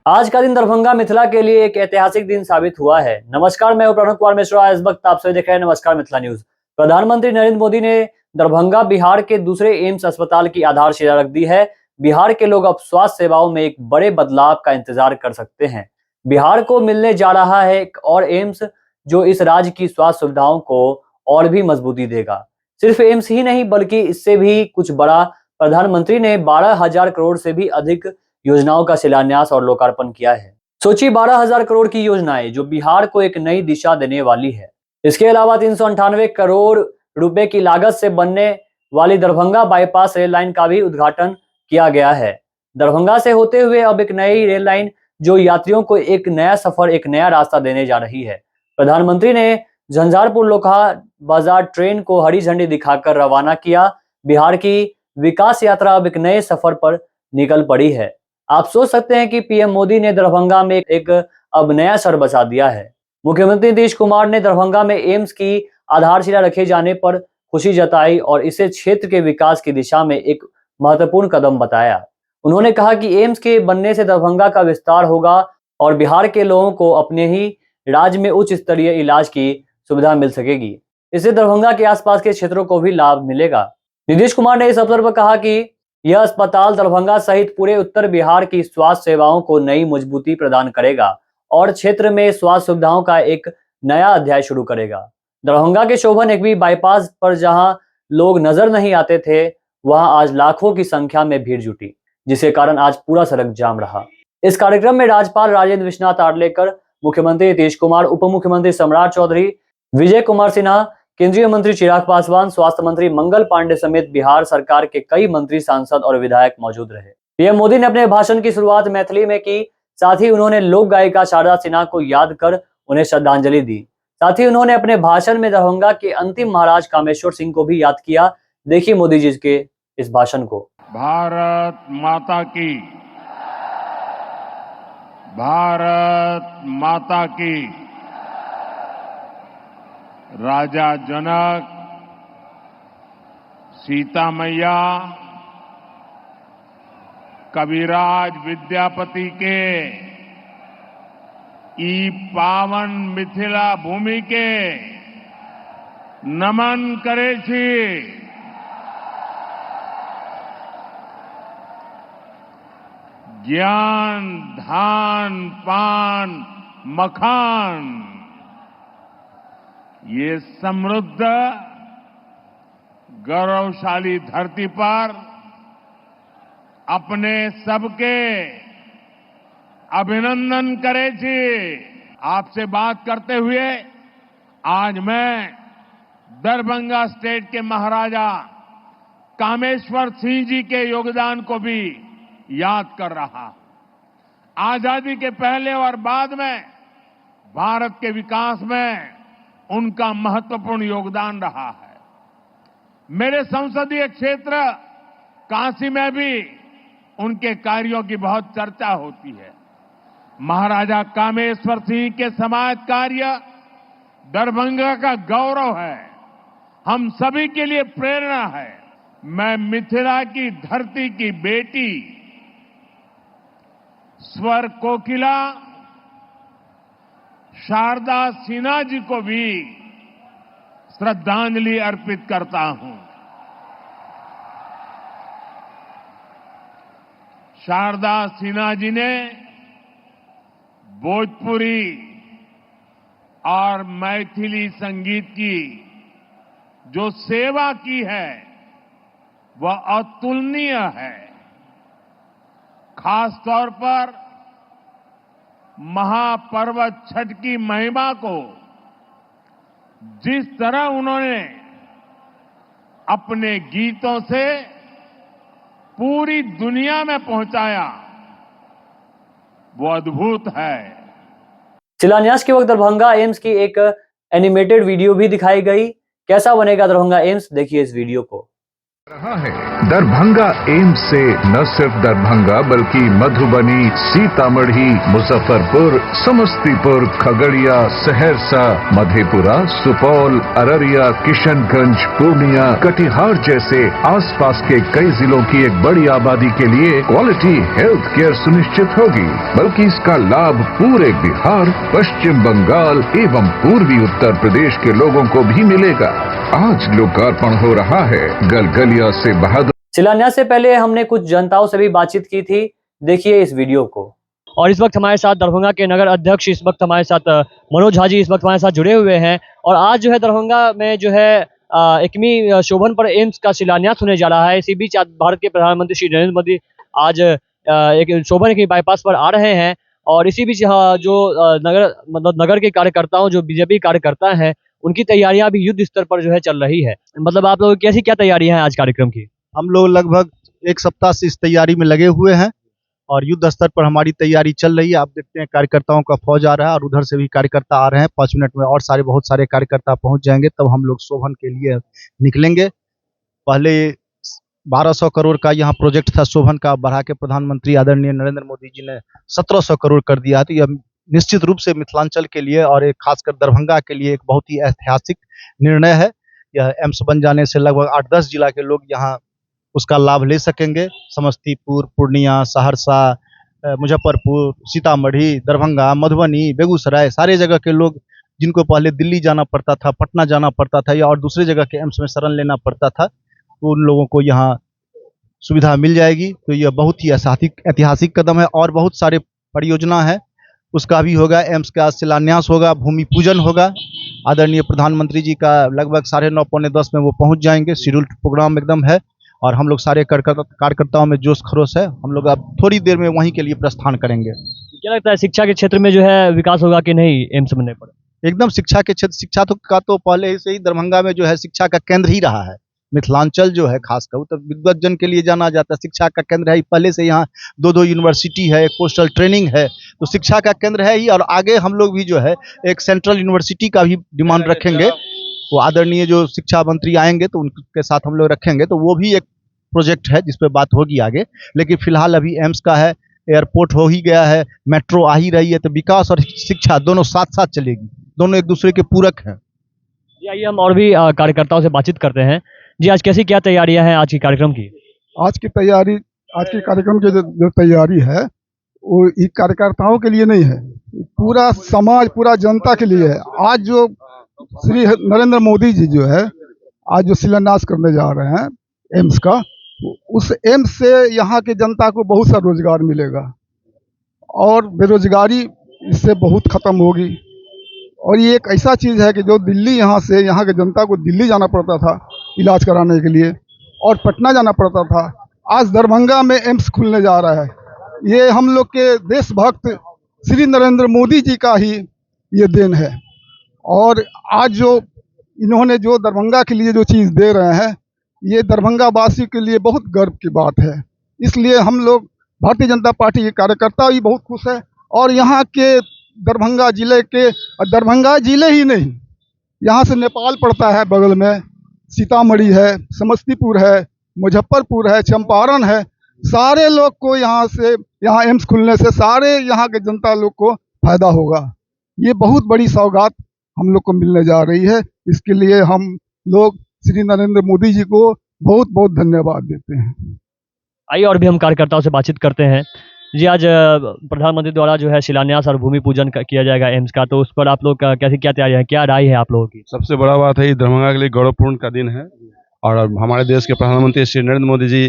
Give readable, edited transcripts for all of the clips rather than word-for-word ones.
आज का दिन दरभंगा मिथिला के लिए एक ऐतिहासिक दिन साबित हुआ है। नमस्कार, मैं हूं प्रणव कुमार मिश्रा। इस वक्त आप सभी देख रहे हैं नमस्कार मिथिला न्यूज। प्रधानमंत्री नरेंद्र मोदी ने दरभंगा बिहार के दूसरे एम्स अस्पताल की आधारशिला रख दी है। बिहार के लोग अब स्वास्थ्य सेवाओं में एक बड़े बदलाव का इंतजार कर सकते हैं। बिहार को मिलने जा रहा है एक और एम्स, जो इस राज्य की स्वास्थ्य सुविधाओं को और भी मजबूती देगा। सिर्फ एम्स ही नहीं, बल्कि इससे भी कुछ बड़ा। प्रधानमंत्री ने 12,000 करोड़ से भी अधिक योजनाओं का शिलान्यास और लोकार्पण किया है। सोचिए, 12,000 करोड़ की योजनाएं जो बिहार को एक नई दिशा देने वाली है। इसके अलावा 398 करोड़ रुपए की लागत से बनने वाली दरभंगा बाईपास रेल लाइन का भी उद्घाटन किया गया है। दरभंगा से होते हुए अब एक नई रेल लाइन जो यात्रियों को एक नया सफर, एक नया रास्ता देने जा रही है। प्रधानमंत्री ने झंझारपुर लोकहा बाजार ट्रेन को हरी झंडी दिखाकर रवाना किया। बिहार की विकास यात्रा अब एक नए सफर पर निकल पड़ी है। आप सोच सकते हैं कि पीएम मोदी ने दरभंगा में एक अब नया सर बसा दिया है। मुख्यमंत्री नीतीश कुमार ने दरभंगा में एम्स की आधारशिला रखे जाने पर खुशी जताई और इसे क्षेत्र के विकास की दिशा में एक महत्वपूर्ण कदम बताया। उन्होंने कहा कि एम्स के बनने से दरभंगा का विस्तार होगा और बिहार के लोगों को अपने ही राज्य में उच्च स्तरीय इलाज की सुविधा मिल सकेगी। इससे दरभंगा के आसपास के क्षेत्रों को भी लाभ मिलेगा। नीतीश कुमार ने इस अवसर पर कहा कि यह अस्पताल दरभंगा सहित पूरे उत्तर बिहार की स्वास्थ्य सेवाओं को नई मजबूती प्रदान करेगा और क्षेत्र में स्वास्थ्य सुविधाओं का एक नया अध्याय शुरू करेगा। दरभंगा के शोभन एकवी बाईपास पर जहां लोग नजर नहीं आते थे, वहां आज लाखों की संख्या में भीड़ जुटी, जिसके कारण आज पूरा सड़क जाम रहा। इस कार्यक्रम में राज्यपाल राजेंद्र विश्वनाथ आर्लेकर, मुख्यमंत्री नीतीश कुमार, उप मुख्यमंत्री सम्राट चौधरी, विजय कुमार सिन्हा, केंद्रीय मंत्री चिराग पासवान, स्वास्थ्य मंत्री मंगल पांडे समेत बिहार सरकार के कई मंत्री, सांसद और विधायक मौजूद रहे। पीएम मोदी ने अपने भाषण की शुरुआत मैथिली में की। साथ ही उन्होंने लोक गायिका शारदा सिन्हा को याद कर उन्हें श्रद्धांजलि दी। साथ ही उन्होंने अपने भाषण में दरभंगा के अंतिम महाराज कामेश्वर सिंह को भी याद किया। देखिए मोदी जी के इस भाषण को। भारत माता की, भारत माता की। राजा जनक, सीता मैया, कविराज विद्यापति के ई पावन मिथिला भूमि के नमन करे छी। ज्ञान, धान, पान, मखान, ये समृद्ध गौरवशाली धरती पर अपने सबके अभिनंदन करे छी। आपसे बात करते हुए आज मैं दरभंगा स्टेट के महाराजा कामेश्वर सिंह जी के योगदान को भी याद कर रहा। आजादी के पहले और बाद में भारत के विकास में उनका महत्वपूर्ण योगदान रहा है। मेरे संसदीय क्षेत्र काशी में भी उनके कार्यों की बहुत चर्चा होती है। महाराजा कामेश्वर सिंह के समाज कार्य दरभंगा का गौरव है, हम सभी के लिए प्रेरणा है। मैं मिथिला की धरती की बेटी स्वर कोकिला शारदा सिन्हा जी को भी श्रद्धांजलि अर्पित करता हूं। शारदा सिन्हा जी ने भोजपुरी और मैथिली संगीत की जो सेवा की है वह अतुलनीय है। खास तौर पर महापर्व छठ की महिमा को जिस तरह उन्होंने अपने गीतों से पूरी दुनिया में पहुंचाया, वो अद्भुत है। शिलान्यास के वक्त दरभंगा एम्स की एक एनिमेटेड वीडियो भी दिखाई गई। कैसा बनेगा दरभंगा एम्स, देखिए इस वीडियो को। रहा है। दरभंगा एम्स से न सिर्फ दरभंगा बल्कि मधुबनी, सीतामढ़ी, मुजफ्फरपुर, समस्तीपुर, खगड़िया, सहरसा, मधेपुरा, सुपौल, अररिया, किशनगंज, पूर्णिया, कटिहार जैसे आसपास के कई जिलों की एक बड़ी आबादी के लिए क्वालिटी हेल्थ केयर सुनिश्चित होगी, बल्कि इसका लाभ पूरे बिहार, पश्चिम बंगाल एवं पूर्वी उत्तर प्रदेश के लोगों को भी मिलेगा। आज लोकार्पण हो रहा है गलगलिया से बहादुर। शिलान्यास से पहले हमने कुछ जनताओं से भी बातचीत की थी, देखिए इस वीडियो को। और इस वक्त हमारे साथ दरभंगा के नगर अध्यक्ष इस वक्त हमारे साथ मनोज झा जी इस वक्त हमारे साथ जुड़े हुए हैं। और आज जो है दरभंगा में जो है 21वीं शोभन पर एम्स का शिलान्यास होने जा रहा है। इसी बीच आज भारत के प्रधानमंत्री श्री नरेंद्र मोदी आज एक शोभन के बाईपास पर आ रहे हैं। और इसी बीच जो नगर के कार्यकर्ताओं, जो बीजेपी कार्यकर्ता हैं, उनकी तैयारियां भी युद्ध स्तर पर जो है चल रही है। मतलब आप लोगों की कैसी क्या तैयारियां हैं आज कार्यक्रम की? हम लोग लगभग एक सप्ताह से इस तैयारी में लगे हुए हैं और युद्ध स्तर पर हमारी तैयारी चल रही है। आप देखते हैं कार्यकर्ताओं का फौज आ रहा है और उधर से भी कार्यकर्ता आ रहे हैं। 5 मिनट में और बहुत सारे कार्यकर्ता पहुंच जाएंगे, तब हम लोग शोभन के लिए निकलेंगे। पहले 1200 करोड़ का यहाँ प्रोजेक्ट था शोभन का, बढ़ा के प्रधानमंत्री आदरणीय नरेंद्र मोदी जी ने 1700 करोड़ कर दिया है। तो यह निश्चित रूप से मिथिलांचल के लिए और एक खासकर दरभंगा के लिए एक बहुत ही ऐतिहासिक निर्णय है। यह एम्स बन जाने से लगभग 8-10 जिला के लोग यहाँ उसका लाभ ले सकेंगे। समस्तीपुर, पूर्णिया, सहरसा, मुजफ्फरपुर, सीतामढ़ी, दरभंगा, मधुबनी, बेगूसराय, सारे जगह के लोग जिनको पहले दिल्ली जाना पड़ता था, पटना जाना पड़ता था या और दूसरे जगह के एम्स में शरण लेना पड़ता था, तो उन लोगों को यहाँ सुविधा मिल जाएगी। तो यह बहुत ही ऐतिहासिक कदम है। और बहुत सारे परियोजना है, उसका भी होगा। एम्स का शिलान्यास होगा, भूमि पूजन होगा। आदरणीय प्रधानमंत्री जी का लगभग 9:30-10 में वो पहुंच जाएंगे। शेड्यूल्ड प्रोग्राम एकदम है और हम लोग सारे कार्यकर्ताओं में जोश खरोश है। हम लोग अब थोड़ी देर में वहीं के लिए प्रस्थान करेंगे। क्या लगता है शिक्षा के क्षेत्र में जो है विकास होगा कि नहीं एम्स बनने पर? एकदम शिक्षा के क्षेत्र, शिक्षा का तो पहले से ही दरभंगा में जो है शिक्षा का केंद्र ही रहा है। मिथिलांचल जो है खासकर उत्तर विद्वत जन के लिए जाना जाता है, शिक्षा का केंद्र है। पहले से यहाँ 2 यूनिवर्सिटी है, एक पोस्टल ट्रेनिंग है, तो शिक्षा का केंद्र है ही। और आगे हम लोग भी जो है एक सेंट्रल यूनिवर्सिटी का भी डिमांड रखेंगे। वो आदरणीय जो शिक्षा मंत्री आएंगे तो उनके साथ हम लोग रखेंगे, तो वो भी एक प्रोजेक्ट है जिस पे बात होगी आगे। लेकिन फिलहाल अभी एम्स का है, एयरपोर्ट हो ही गया है, मेट्रो आ ही रही है, तो विकास और शिक्षा दोनों साथ साथ चलेगी, दोनों एक दूसरे के पूरक हैं। जी आइए हम और भी कार्यकर्ताओं से बातचीत करते हैं। जी आज कैसी क्या तैयारियां हैं आज की कार्यक्रम की? आज की कार्यक्रम की जो तैयारी है वो ये कार्यकर्ताओं के लिए नहीं है, पूरा समाज, पूरा जनता के लिए है। आज जो श्री नरेंद्र मोदी जी जो है आज जो शिलान्यास करने जा रहे हैं एम्स का, उस एम्स से यहाँ के जनता को बहुत सा रोजगार मिलेगा और बेरोजगारी इससे बहुत खत्म होगी। और ये एक ऐसा चीज़ है कि जो दिल्ली यहाँ के जनता को दिल्ली जाना पड़ता था इलाज कराने के लिए और पटना जाना पड़ता था, आज दरभंगा में एम्स खुलने जा रहा है। ये हम लोग के देशभक्त श्री नरेंद्र मोदी जी का ही ये देन है। और आज जो इन्होंने जो दरभंगा के लिए जो चीज़ दे रहे हैं, ये दरभंगा वासी के लिए बहुत गर्व की बात है। इसलिए हम लोग भारतीय जनता पार्टी के कार्यकर्ता भी बहुत खुश है। और यहाँ के दरभंगा जिले ही नहीं, यहाँ से नेपाल पड़ता है बगल में, सीतामढ़ी है, समस्तीपुर है, मुजफ्फरपुर है, चंपारण है, सारे लोग को यहाँ एम्स खुलने से सारे यहाँ के जनता लोग को फायदा होगा। ये बहुत बड़ी सौगात हम लोग को मिलने जा रही है। इसके लिए हम लोग श्री नरेंद्र मोदी जी को बहुत बहुत धन्यवाद देते हैं। आइए और भी हम कार्यकर्ताओं से बातचीत करते हैं। जी आज प्रधानमंत्री द्वारा जो है शिलान्यास और भूमि पूजन किया जाएगा एम्स का, तो उस पर आप लोग का कैसी क्या तैयारी है, क्या राय है आप लोगों की? सबसे बड़ा बात है, ये दरभंगा के लिए गौरवपूर्ण का दिन है और हमारे देश के प्रधानमंत्री श्री नरेंद्र मोदी जी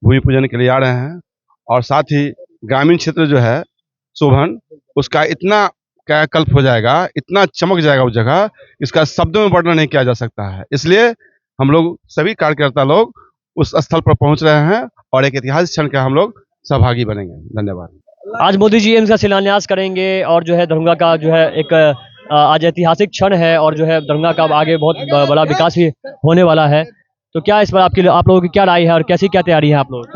भूमि पूजन के लिए आ रहे हैं। और साथ ही ग्रामीण क्षेत्र जो है शोभन, उसका इतना कायाकल्प हो जाएगा, इतना चमक जाएगा वो जगह, इसका शब्दों में वर्णन नहीं किया जा सकता है। इसलिए हम लोग सभी कार्यकर्ता लोग उस स्थल पर पहुंच रहे हैं और एक ऐतिहासिक क्षण का हम लोग सहभागी बनेंगे। धन्यवाद। आज मोदी जी एम्स का शिलान्यास करेंगे और जो है दरभंगा का जो है एक आज ऐतिहासिक क्षण है और जो है दरभंगा का आगे बहुत बड़ा विकास भी होने वाला है। तो क्या इस पर आप लोगों की क्या राय है और कैसी क्या तैयारी है आप लोग?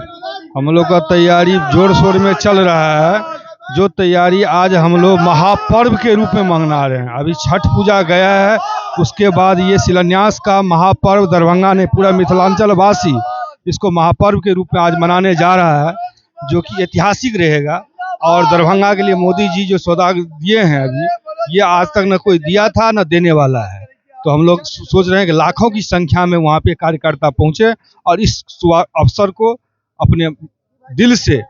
हम लोग का तैयारी जोर शोर में चल रहा है। जो तैयारी आज हम लोग महापर्व के रूप में मना रहे हैं। अभी छठ पूजा गया है उसके बाद ये शिलान्यास का महापर्व दरभंगा ने पूरा मिथिलांचल वासी इसको महापर्व के रूप में आज मनाने जा रहा है, जो कि ऐतिहासिक रहेगा। और दरभंगा के लिए मोदी जी जो सौदा दिए हैं अभी, ये आज तक न कोई दिया था न देने वाला है। तो हम लोग सोच रहे हैं कि लाखों की संख्या में वहाँ पे कार्यकर्ता पहुँचे और इस अवसर को अपने दिल से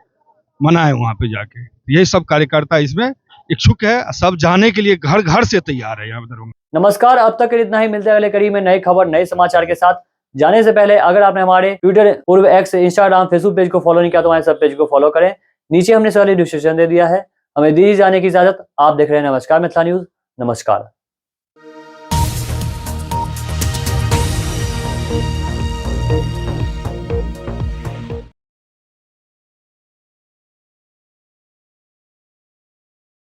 मनाए वहाँ पे जाके। यही सब कार्यकर्ता इसमें इच्छुक है, सब जाने के लिए घर घर से तैयार है यहाँ पे दरभंगा। नमस्कार, अब तक इतना ही। मिलते हैं अगले कड़ी में नई खबर नए समाचार के साथ। जाने से पहले अगर आपने हमारे ट्विटर, पूर्व एक्स, इंस्टाग्राम, फेसबुक पेज को फॉलो नहीं किया तो हमारे सब पेज को फॉलो करें। नीचे हमने सवाल डिस्क्रिप्शन दे दिया है। हमें दी जाने की इजाजत। आप देख रहे हैं नमस्कार मिथिला न्यूज। नमस्कार।